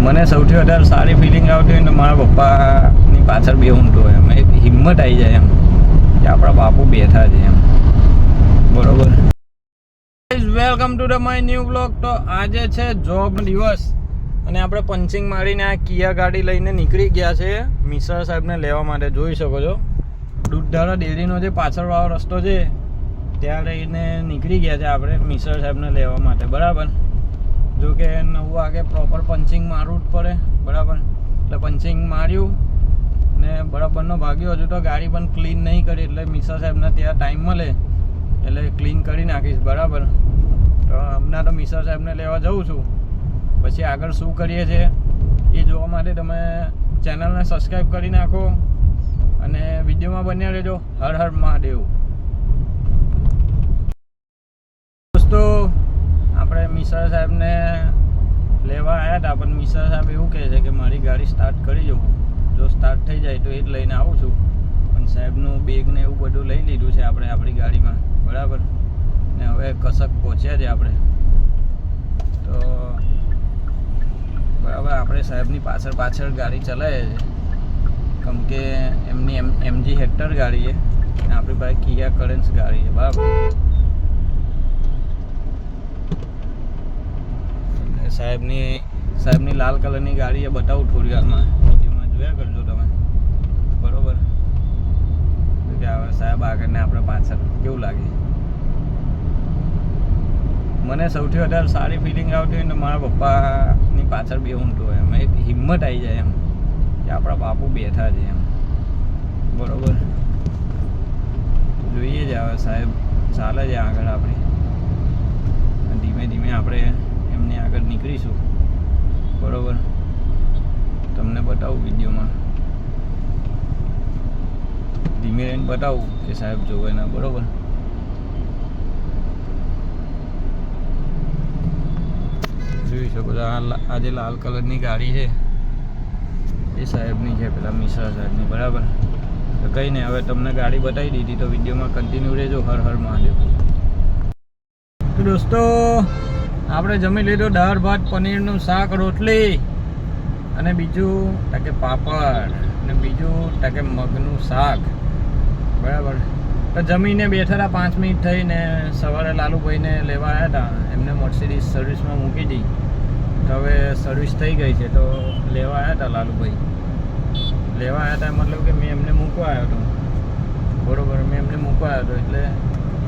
મને સૌથી વધારે સારી ફિલિંગ આવતી હોય તો મારા પપ્પાની પાછળ બેસું તો એમ એક હિંમત આવી જાય એમ કે આપણા બાપુ બેઠા છે એમ. બરોબર. Welcome to the my new blog. તો આજે છે જોબ દિવસ અને આપણે પંચિંગ મારીને આ કિયા ગાડી લઈને નીકળી ગયા છે મિસર સાહેબને લેવા માટે. જોઈ શકો છો દૂધધારા ડેરીનો જે પાછળવાળો રસ્તો છે ત્યાં લઈને નીકળી ગયા છે આપણે મિસર સાહેબને લેવા માટે. બરાબર. જો કે 9 વાગે પ્રોપર પંચિંગ મારવું જ પડે. બરાબર. એટલે પંચિંગ માર્યું ને બરાબરનો ભાગ્યો. હજુ તો ગાડી પણ ક્લીન નહીં કરી એટલે મિસર સાહેબને ત્યાં ટાઈમ મળે એટલે ક્લીન કરી નાખીશ. બરાબર. તો હમણાં તો મિસર સાહેબને લેવા જાઉં છું. પછી આગળ શું કરીએ છીએ એ જોવા માટે તમે ચેનલને સબસ્ક્રાઈબ કરી નાખો અને વિડીયોમાં બન્યા રહેજો. હર હર મહાદેવ. દોસ્તો આપણે મિસર સાહેબને લેવા આવ્યા હતા પણ મિસર સાહેબ એવું કહે છે કે મારી ગાડી સ્ટાર્ટ કરી જવું. જો સ્ટાર્ટ થઈ જાય તો એ જ લઈને આવું છું. પણ સાહેબનું બેગ ને એવું બધું લઈ લીધું છે આપણે આપણી ગાડીમાં. બરાબર. ને હવે કસક પહોંચ્યા છે આપણે. તો બરાબર આપણે સાહેબની પાછળ ગાડી ચલાવીએ છીએ કેમ કે એમની એમજી હેક્ટર ગાડી છે અને આપણી પાસે કિયા કરન્સ ગાડી છે. બરાબર. સાહેબની લાલ કલરની ગાડી એ બતાવું થોડી વારમાં વિડીયોમાં જોયા કરજો તમે. બરોબર. કે હવે સાહેબ આગળ ને આપણે પાછળ કેવું લાગે. મને સૌથી વધારે સારી ફિલિંગ આવતી હોય તો મારા પપ્પાની પાછળ બેસું તો એમ એક હિંમત આવી જાય એમ કે આપણા બાપુ બેઠા છે એમ. બરોબર. જોઈએ જ હવે સાહેબ ચાલે છે આગળ આપણે ધીમે ધીમે આપણે એમની આગળ નીકળીશું. બરોબર. તમને બતાવું વિડીયોમાં ધીમે રહીને બતાવું કે સાહેબ જોવે ને. બરોબર. જોઈ શકો છો આ જે લાલ કલરની ગાડી છે એ સાહેબની છે, પેલા મિશ્રા સાહેબની. બરાબર. તો કંઈ નહીં, હવે તમને ગાડી બતાવી દીધી તો વિડીયોમાં કન્ટિન્યુ રહેજો. હર હર મહાદેવ. તો દોસ્તો આપણે જમી લીધું દાળ ભાત પનીરનું શાક રોટલી અને બીજું કે પાપડ અને બીજું કે મગનું શાક. બરાબર. તો જમીને બેઠા હતા 5 મિનિટ થઈને સવારે લાલુભાઈને લેવા આવ્યા હતા. એમને મર્સિડીઝ સર્વિસમાં મૂકી હતી તો હવે સર્વિસ થઈ ગઈ છે તો લેવા આવ્યા હતા લાલુભાઈ. લેવા આવ્યા હતા મતલબ કે મેં એમને મૂકવા આવ્યો હતો. બરાબર. મેં એમને મૂકવા આવ્યો હતો એટલે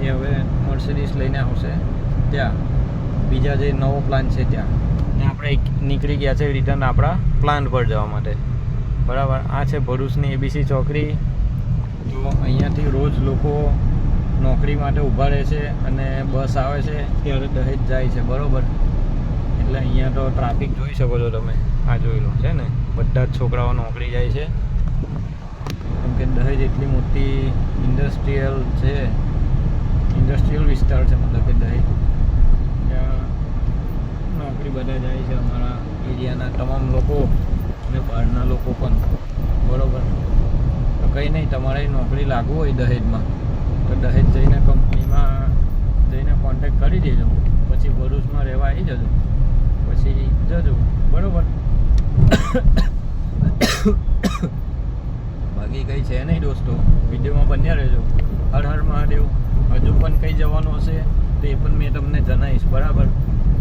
એ હવે મર્સિડીઝ લઈને આવશે ત્યાં બીજા જે નવો પ્લાન છે ત્યાં. ને આપણે નીકળી ગયા છે રિટર્ન આપણા પ્લાન્ટ પર જવા માટે. બરાબર. આ છે ભરૂચની એબીસી ચોકડી. તો અહીંયાથી રોજ લોકો નોકરી માટે ઊભા રહે છે અને બસ આવે છે ત્યારે દહેજ જાય છે. બરાબર. એટલે અહીંયા તો ટ્રાફિક જોઈ શકો છો તમે. આ જોઈ લો છે ને બધા જ છોકરાઓ નોકરી જાય છે કેમ કે દહેજ એટલી મોટી ઇન્ડસ્ટ્રીયલ છે, ઇન્ડસ્ટ્રીયલ વિસ્તાર છે મતલબ કે દહેજ. ત્યાં નોકરી બધા જાય છે અમારા એરિયાના તમામ લોકો અને બહારના લોકો પણ. બરાબર. તો કંઈ નહીં, તમારે નોકરી લાગવું હોય દહેજમાં તો દહેજ જઈને કંપનીમાં જઈને કોન્ટેક્ટ કરી દેજો. પછી ભરૂચમાં રહેવા આવી જજો, પછી જજો. બરાબર. બાકી કંઈ છે નહીં દોસ્તો, વિડીયોમાં બન્યા રહેજો. હર હર મહાદેવ. હજુ પણ કંઈ જવાનું હશે તો એ પણ મેં તમને જણાવીશ. બરાબર.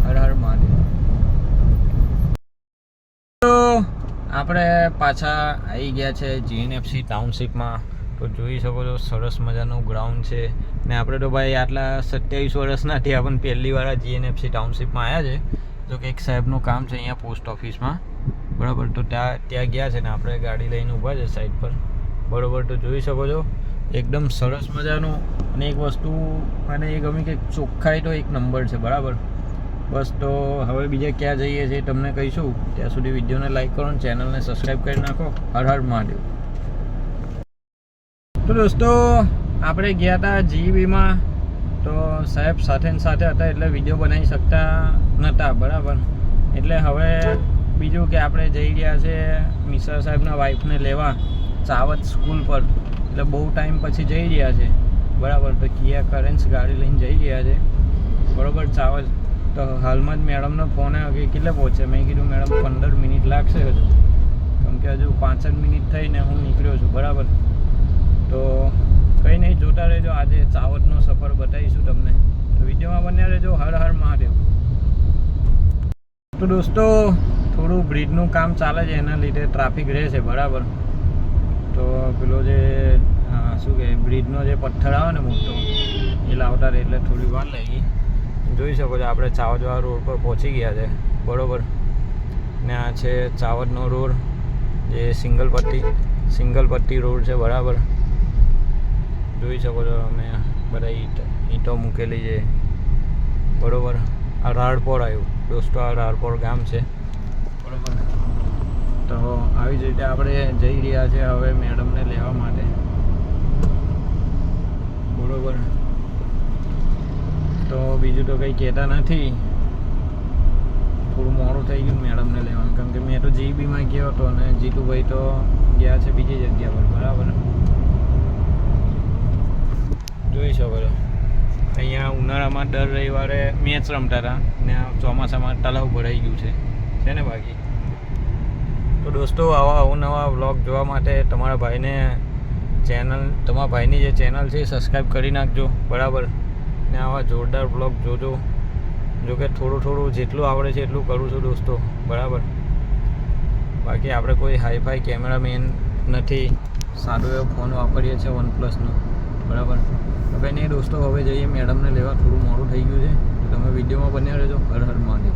હર હર મહાદેવ. તો આપણે પાછા આવી ગયા છે જીએનએફસી ટાઉનશીપમાં. તો જોઈ શકો છો સરસ મજાનું ગ્રાઉન્ડ છે ને આપણે તો ભાઈ આટલા 27 વર્ષના થયા પણ પહેલી વાર જીએનએફસી ટાઉનશીપમાં આવ્યા છે. જો કે એક સાહેબનું કામ છે અહીંયા પોસ્ટ ઓફિસમાં. બરાબર. તો ત્યાં ગયા છે ને આપણે ગાડી લઈને ઊભા છે સાઈડ પર. બરાબર. તો જોઈ શકો છો એકદમ સરસ મજાનું. અને એક વસ્તુ અને એ ગમી કે ચોખ્ખાઈ તો એક નંબર છે. બરાબર. બસ તો હવે બીજે ક્યાં જઈએ છીએ તમને કહીશું. ત્યાં સુધી વિડીયોને લાઈક કરો અને ચેનલને સબસ્ક્રાઈબ કરી નાખો. હર હર મહાદેવ. તો દોસ્તો આપણે ગયા હતા જીઈબીમાં. તો સાહેબ સાથે હતા એટલે વિડીયો બનાવી શકતા નહોતા. બરાબર. એટલે હવે બીજું કે આપણે જઈ રહ્યા છે મિસર સાહેબના વાઈફને લેવા ચાવત સ્કૂલ પર. એટલે બહુ ટાઈમ પછી જઈ રહ્યા છે. બરાબર. તો કિયા કરન્સ ગાડી લઈને જઈ રહ્યા છે. બરાબર. ચાવત તો હાલમાં જ મેડમનો ફોન આવ્યો કે કેટલે પહોંચે. મેં કીધું મેડમ 15 મિનિટ લાગશે હજુ, કેમ કે હજુ 5 મિનિટ થઈને હું નીકળ્યો છું. બરાબર, તો કંઈ નહીં, જોતા રહેજો. આજે ચાવડનો સફર બતાવીશું તમને, તો વિડીયોમાં બન્યા રહેજો. હર હર મહાદેવ. તો દોસ્તો થોડું બ્રિજનું કામ ચાલે છે, એના લીધે ટ્રાફિક રહે છે. બરાબર, તો પેલો જે શું કહે બ્રિજનો જે પથ્થર આવે ને મોટો એ લાવતા રહે એટલે થોડી વાર લાગી. જોઈ શકો છો આપણે ચાવડવાળા રોડ પર પહોંચી ગયા છે. બરાબર, ને આ છે ચાવડનો રોડ, જે સિંગલ પટ્ટી રોડ છે. બરાબર, જોઈ શકો છો અમે બધા ઈંટો મૂકેલી છે. બરાબર, આ રાળપોર આવ્યું દોસ્તો, આ રાળપોર ગામ છે. બરાબર, તો આવી જ રીતે આપણે જઈ રહ્યા છે હવે મેડમને લેવા માટે. બરાબર, તો બીજું તો કંઈ કહેતા નથી. થોડું મોડું થઈ ગયું મેડમને લેવાનું, કેમ કે મેં તો જીબીમાં ગયો હતો અને જીતુભાઈ તો ગયા છે બીજી જગ્યા પર. બરાબર, જોઈ શકો છો અહીંયા ઉનાળામાં દર રવિવારે મેચ રમતા હતા ને ચોમાસામાં તલાવ ભરાઈ ગયું છે ને બાકી. તો દોસ્તો આવા અવનવા વ્લોગ જોવા માટે તમારા ભાઈની જે ચેનલ છે એ સબસ્ક્રાઈબ કરી નાખજો. બરાબર, ને આવા જોરદાર વ્લોગ જોજો. જો કે થોડું જેટલું આવડે છે એટલું કરું છું દોસ્તો. બરાબર, બાકી આપણે કોઈ હાઈફાઈ કેમેરામેન નથી, સારો એવો ફોન વાપરીએ છીએ OnePlusનો. બરાબર, તો કંઈ નહીં દોસ્તો, હવે જઈએ મેડમને લેવા. થોડું મોડું થઈ ગયું છે, તમે વિડીયોમાં બન્યા રહેજો. હર હર મહાદેવ.